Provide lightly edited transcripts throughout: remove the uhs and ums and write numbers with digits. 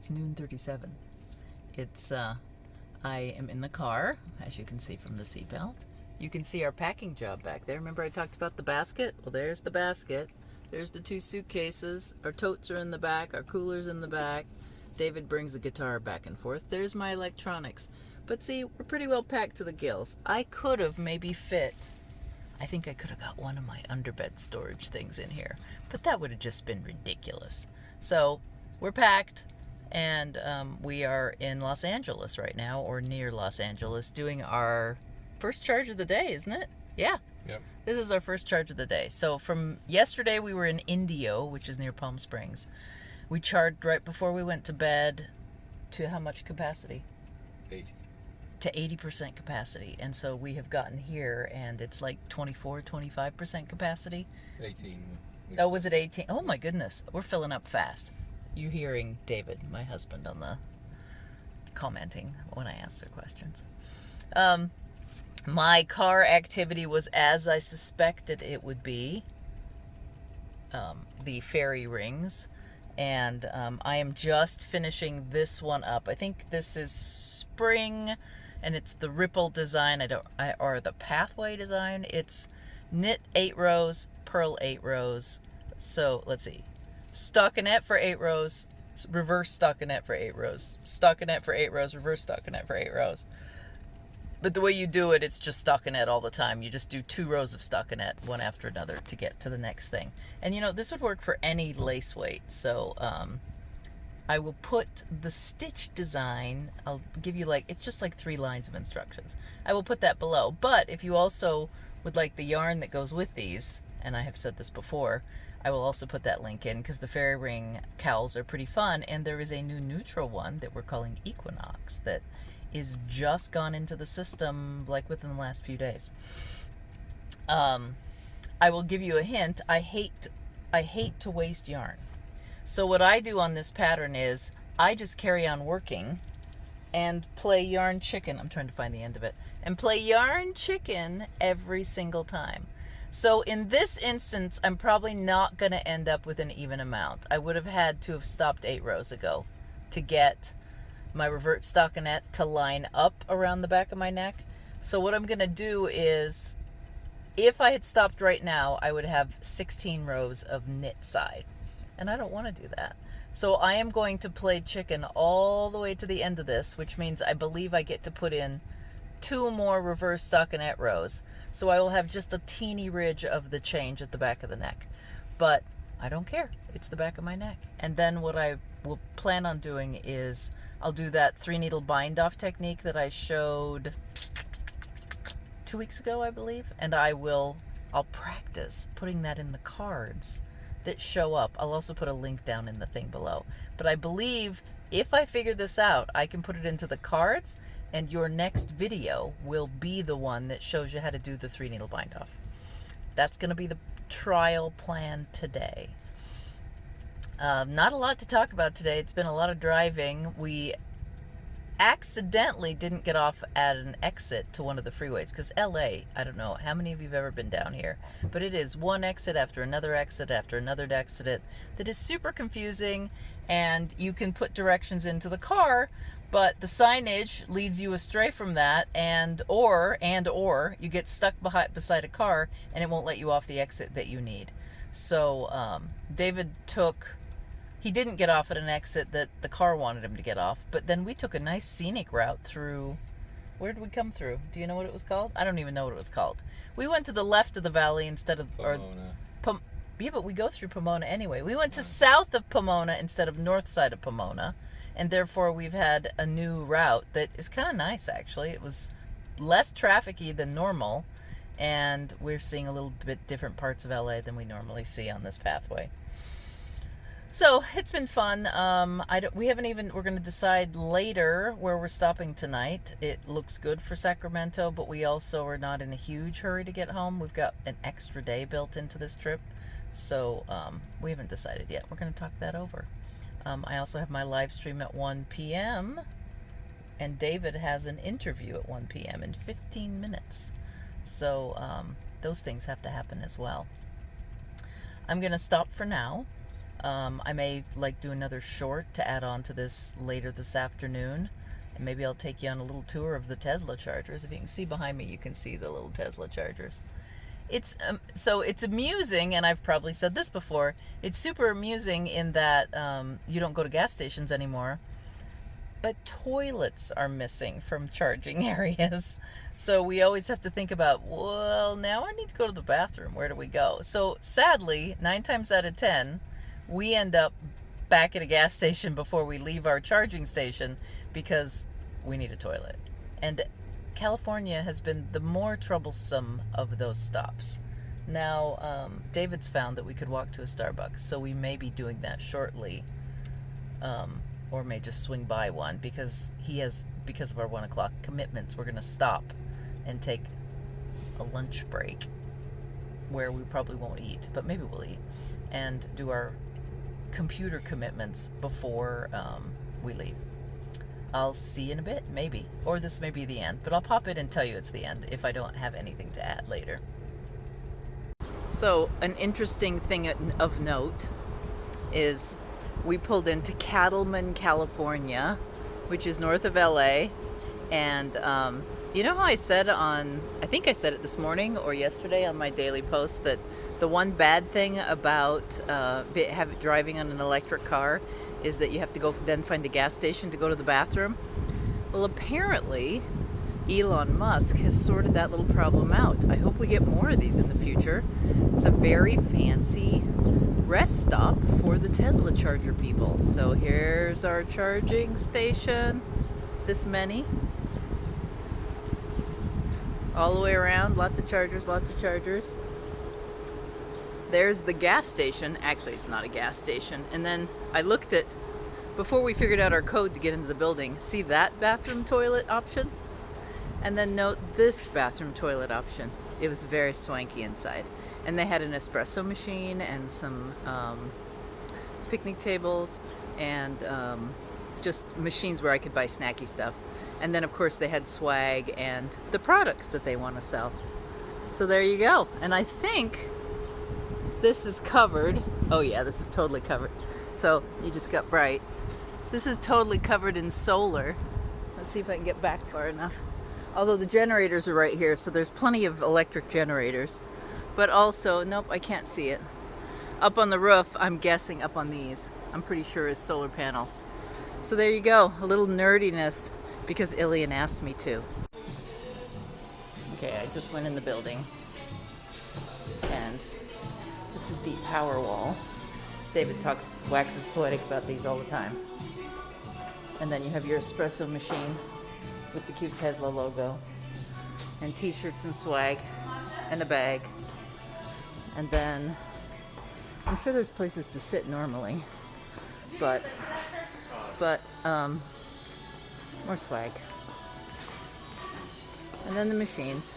It's noon 37. I am in the car, as you can see from the seatbelt. You can see our packing job back there. Remember I talked about the basket? Well, there's the basket. There's the 2 suitcases. Our totes are in the back. Our cooler's in the back. David brings the guitar back and forth. There's my electronics. But see, we're pretty well packed to the gills. I could have maybe fit... I think I could have got one of my underbed storage things in here. But that would have just been ridiculous. So, we're packed. And we are in Los Angeles right now, or near Los Angeles, doing our first charge of the day, isn't it? Yeah. Yep. This is our first charge of the day. So from yesterday, we were in Indio, which is near Palm Springs. We charged right before we went to bed to how much capacity? 80. To 80% capacity. And so we have gotten here, and it's like 24, 25% capacity. 18. Oh, was it 18? Oh, my goodness. We're filling up fast. You hearing David, my husband, on the commenting when I answer questions. My car activity was as I suspected it would be. The fairy rings. And I am just finishing this one up. I think this is spring, and it's the ripple design, or the pathway design. It's knit 8 rows, purl 8 rows. So let's see. Stockinette for 8 rows, reverse stockinette for 8 rows, stockinette for 8 rows, reverse stockinette for 8 rows. But the way you do it, it's just stockinette all the time. You just do 2 rows of stockinette, one after another, to get to the next thing. And you know, this would work for any lace weight. So I will put the stitch design, I'll give you it's just like 3 lines of instructions. I will put that below. But if you also would like the yarn that goes with these, and I have said this before, I will also put that link in, because the fairy ring cowls are pretty fun, and there is a new neutral one that we're calling Equinox that is just gone into the system within the last few days. I will give you a hint. I hate to waste yarn. So what I do on this pattern is I just carry on working and play yarn chicken. I'm trying to find the end of it. And play yarn chicken every single time. So in this instance, I'm probably not going to end up with an even amount. I would have had to have stopped 8 rows ago to get my reverse stockinette to line up around the back of my neck. So what I'm going to do is, if I had stopped right now, I would have 16 rows of knit side. And I don't want to do that. So I am going to play chicken all the way to the end of this, which means I believe I get to put in 2 more reverse stockinette rows. So I will have just a teeny ridge of the change at the back of the neck. But I don't care. It's the back of my neck. And then what I will plan on doing is I'll do that 3-needle bind off technique that I showed 2 weeks ago, I believe. And I'll practice putting that in the cards that show up. I'll also put a link down in the thing below. But I believe if I figure this out, I can put it into the cards, and your next video will be the one that shows you how to do the 3-needle bind off. That's going to be the trial plan today. Not a lot to talk about today. It's been a lot of driving. We accidentally didn't get off at an exit to one of the freeways, because LA, I don't know how many of you have ever been down here, but it is one exit after another exit after another exit that is super confusing, and you can put directions into the car, but the signage leads you astray from that, or you get stuck beside a car and it won't let you off the exit that you need. So David he didn't get off at an exit that the car wanted him to get off, but then we took a nice scenic route through. Where did we come through? Do you know what it was called? I don't even know what it was called. We went to the left of the valley instead of... Pomona. Yeah, but we go through Pomona anyway. We went to south of Pomona instead of north side of Pomona, and therefore we've had a new route that is kind of nice, actually. It was less traffic-y than normal, and we're seeing a little bit different parts of LA than we normally see on this pathway. So it's been fun. We're going to decide later where we're stopping tonight. It looks good for Sacramento, but we also are not in a huge hurry to get home. We've got an extra day built into this trip, so we haven't decided yet. We're going to talk that over. I also have my live stream at 1 p.m., and David has an interview at 1 p.m. in 15 minutes. So those things have to happen as well. I'm going to stop for now. I may like do another short to add on to this later this afternoon. And maybe I'll take you on a little tour of the Tesla chargers. If you can see behind me, you can see the little Tesla chargers. It's so it's amusing, and I've probably said this before. It's super amusing in that you don't go to gas stations anymore, but toilets are missing from charging areas. So we always have to think about, well, now I need to go to the bathroom. Where do we go? So sadly, 9 times out of 10, we end up back at a gas station before we leave our charging station because we need a toilet. And California has been the more troublesome of those stops. Now, David's found that we could walk to a Starbucks, so we may be doing that shortly, or may just swing by one because because of our 1 o'clock commitments, we're going to stop and take a lunch break where we probably won't eat, but maybe we'll eat, and do our computer commitments before we leave. I'll see you in a bit, maybe. Or this may be the end, but I'll pop it and tell you it's the end if I don't have anything to add later. So, an interesting thing of note is we pulled into Kettleman, California, which is north of LA. And you know how I said I think I said it this morning or yesterday on my daily post that the one bad thing about driving on an electric car is that you have to go then find a gas station to go to the bathroom. Well, apparently Elon Musk has sorted that little problem out. I hope we get more of these in the future. It's a very fancy rest stop for the Tesla charger people. So here's our charging station. This many. All the way around, lots of chargers, lots of chargers. There's the gas station. Actually, it's not a gas station. And then I looked at, before we figured out our code to get into the building, see that bathroom toilet option? And then note this bathroom toilet option. It was very swanky inside. And they had an espresso machine and some picnic tables and just machines where I could buy snacky stuff. And then, of course, they had swag and the products that they want to sell. So there you go. And I think this is covered. Oh yeah, this is totally covered. So you just got bright. This is totally covered in solar. Let's see if I can get back far enough. Although the generators are right here, so there's plenty of electric generators. But also, nope, I can't see it. Up on the roof, I'm guessing up on these, I'm pretty sure is solar panels. So there you go, a little nerdiness because Ilian asked me to. Okay, I just went in the building. And this is the power wall. David waxes poetic about these all the time. And then you have your espresso machine with the cute Tesla logo. And t-shirts and swag. And a bag. And then, I'm sure there's places to sit normally. But, more swag. And then the machines.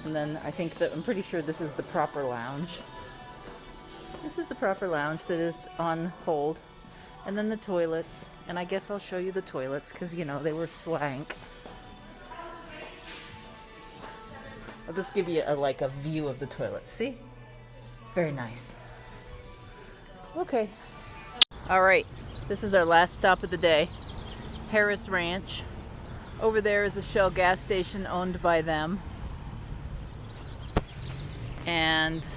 And then I'm pretty sure this is the proper lounge. This is the proper lounge that is on hold. And then the toilets. And I guess I'll show you the toilets because, you know, they were swank. I'll just give you a view of the toilets. See? Very nice. Okay. All right. This is our last stop of the day. Harris Ranch. Over there is a Shell gas station owned by them. And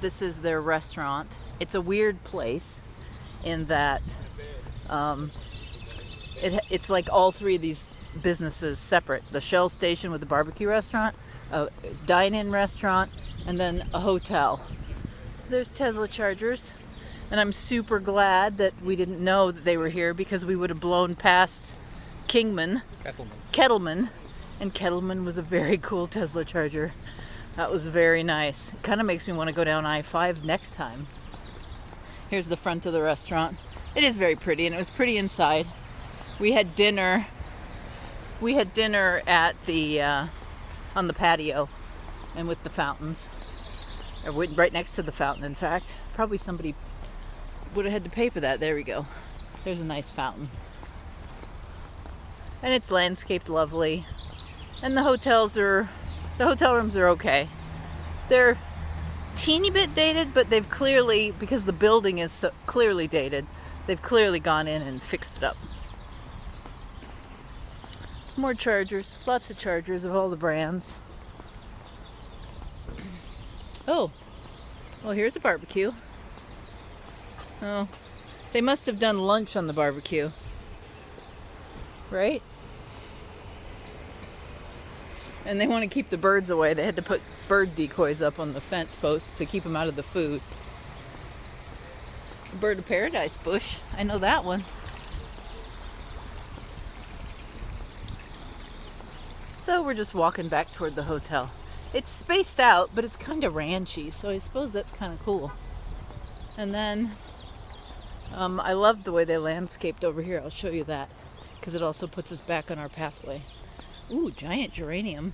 this is their restaurant. It's a weird place in that it's like all three of these businesses separate. The Shell station with the barbecue restaurant, a dine-in restaurant, and then a hotel. There's Tesla chargers. And I'm super glad that we didn't know that they were here because we would have blown past Kettleman. And Kettleman was a very cool Tesla charger. That was very nice. It kind of makes me want to go down I-5 next time. Here's the front of the restaurant. It is very pretty, and it was pretty inside. We had dinner. At the on the patio, and with the fountains, or right next to the fountain. In fact, probably somebody would have had to pay for that. There we go. There's a nice fountain, and it's landscaped lovely. And the hotel rooms are okay. They're teeny bit dated, but they've clearly, because the building is so clearly dated, they've clearly gone in and fixed it up. More chargers, lots of chargers of all the brands. Oh, well, here's a barbecue. Oh, they must have done lunch on the barbecue, right? And they want to keep the birds away. They had to put bird decoys up on the fence posts to keep them out of the food. Bird of paradise bush, I know that one. So we're just walking back toward the hotel. It's spaced out, but it's kind of ranchy, so I suppose that's kind of cool. And then I love the way they landscaped over here. I'll show you that, because it also puts us back on our pathway. Ooh, giant geranium.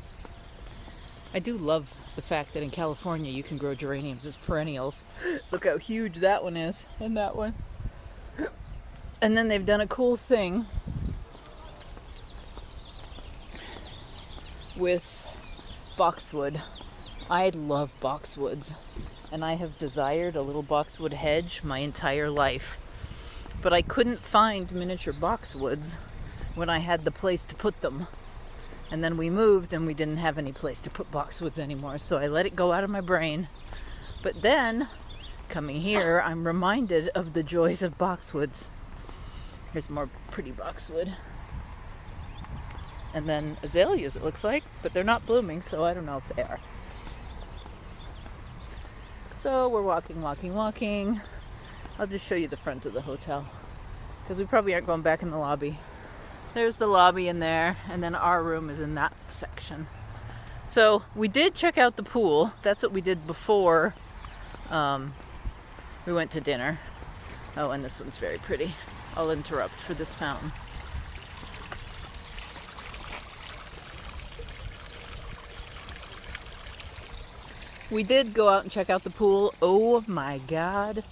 I do love the fact that in California you can grow geraniums as perennials. Look how huge that one is, and that one. And then they've done a cool thing with boxwood. I love boxwoods, and I have desired a little boxwood hedge my entire life. But I couldn't find miniature boxwoods when I had the place to put them. And then we moved and we didn't have any place to put boxwoods anymore, so I let it go out of my brain. But then, coming here, I'm reminded of the joys of boxwoods. Here's more pretty boxwood. And then azaleas, it looks like, but they're not blooming, so I don't know if they are. So we're walking. I'll just show you the front of the hotel, because we probably aren't going back in the lobby. There's the lobby in there, and then our room is in that section. So we did check out the pool. That's what we did before we went to dinner. Oh, and this one's very pretty. I'll interrupt for this fountain. We did go out and check out the pool. Oh my God.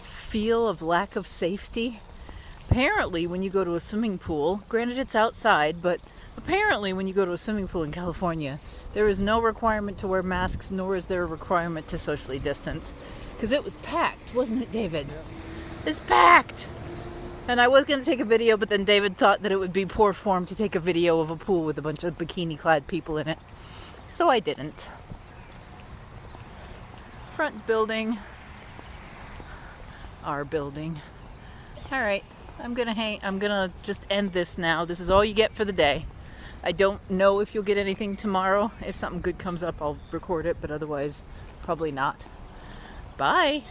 Feel of lack of safety. Apparently, when you go to a swimming pool, granted it's outside, but apparently when you go to a swimming pool in California, there is no requirement to wear masks, nor is there a requirement to socially distance. Because it was packed, wasn't it, David? Yeah. It's packed! And I was going to take a video, but then David thought that it would be poor form to take a video of a pool with a bunch of bikini-clad people in it. So I didn't. Front building. Our building. All right. I'm gonna just end this now. This is all you get for the day. I don't know if you'll get anything tomorrow. If something good comes up, I'll record it, but otherwise, probably not. Bye.